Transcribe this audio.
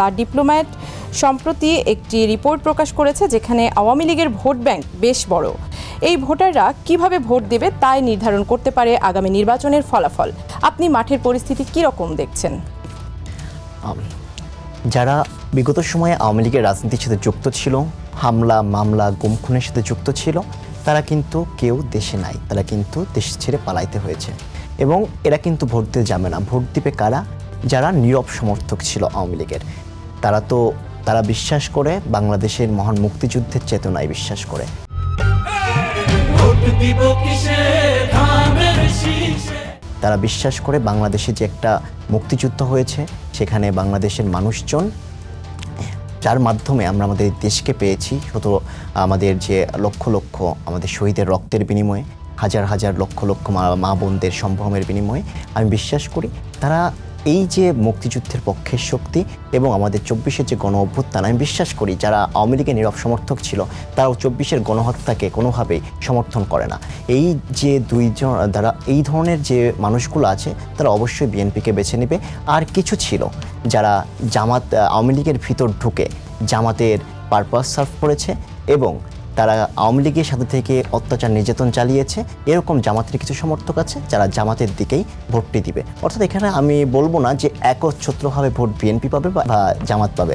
The diplomat সম্প্রতি একটি report প্রকাশ করেছে যেখানে আওয়ামী লীগের ভোট ব্যাংক বেশ বড়। এই ভোটাররা কিভাবে ভোট দেবে তাই নির্ধারণ করতে পারে আগামী নির্বাচনের ফলাফল। আপনি মাঠের পরিস্থিতি কী রকম দেখছেন? যারা বিগত সময়ে আওয়ামী লীগের রাজনীতির সাথে যুক্ত ছিল, হামলা মামলা গুম খুনের সাথে যুক্ত ছিল, তারা কিন্তু কেউ দেশে নাই, তারা কিন্তু দেশ ছেড়ে পালাইতে হয়েছে। এবং এরা কিন্তু ভোট দিতে যাবে না। ভোট দিবে কারা? যারা নীরব সমর্থক ছিল আওয়ামী লীগের। তারা বিশ্বাস করে বাংলাদেশের মহান মুক্তিযুদ্ধের চেতনায় বিশ্বাস করে। তারা বিশ্বাস করে বাংলাদেশে যে একটা মুক্তিযুদ্ধ হয়েছে, সেখানে বাংলাদেশের মানুষজন যার মাধ্যমে আমরা আমাদের দেশকে পেয়েছি, আমাদের যে লক্ষ লক্ষ আমাদের শহীদের রক্তের বিনিময়ে, হাজার হাজার লক্ষ লক্ষ মা বোনদের সম্ভ্রমের বিনিময়ে আমি বিশ্বাস করি তারা এই যে মুক্তিযুদ্ধের পক্ষের শক্তি এবং আমাদের ২৪-এর যে গণ অভ্যুত্থান, আমি বিশ্বাস করি যারা আওয়ামী লীগের নীরব সমর্থক ছিল তারাও ২৪-এর গণহত্যাকে কোনোভাবেই সমর্থন করে না। এই যে দুইজন যারা এই ধরনের যে মানুষগুলো আছে তারা অবশ্যই বিএনপিকে বেছে নেবে। আর কিছু ছিল যারা আওয়ামী লীগের ভিতর ঢুকে জামাতের পারপাস সার্ভ করেছে এবং তারা আওয়ামী লীগের সাথে থেকে অত্যাচার নির্যাতন চালিয়েছে, এরকম জামাতের কিছু সমর্থক আছে যারা জামাতের দিকেই ভোটটি দিবে। অর্থাৎ এখানে আমি বলবো না যে একচ্ছত্রভাবে ভোট বিএনপি পাবে বা জামাত পাবে।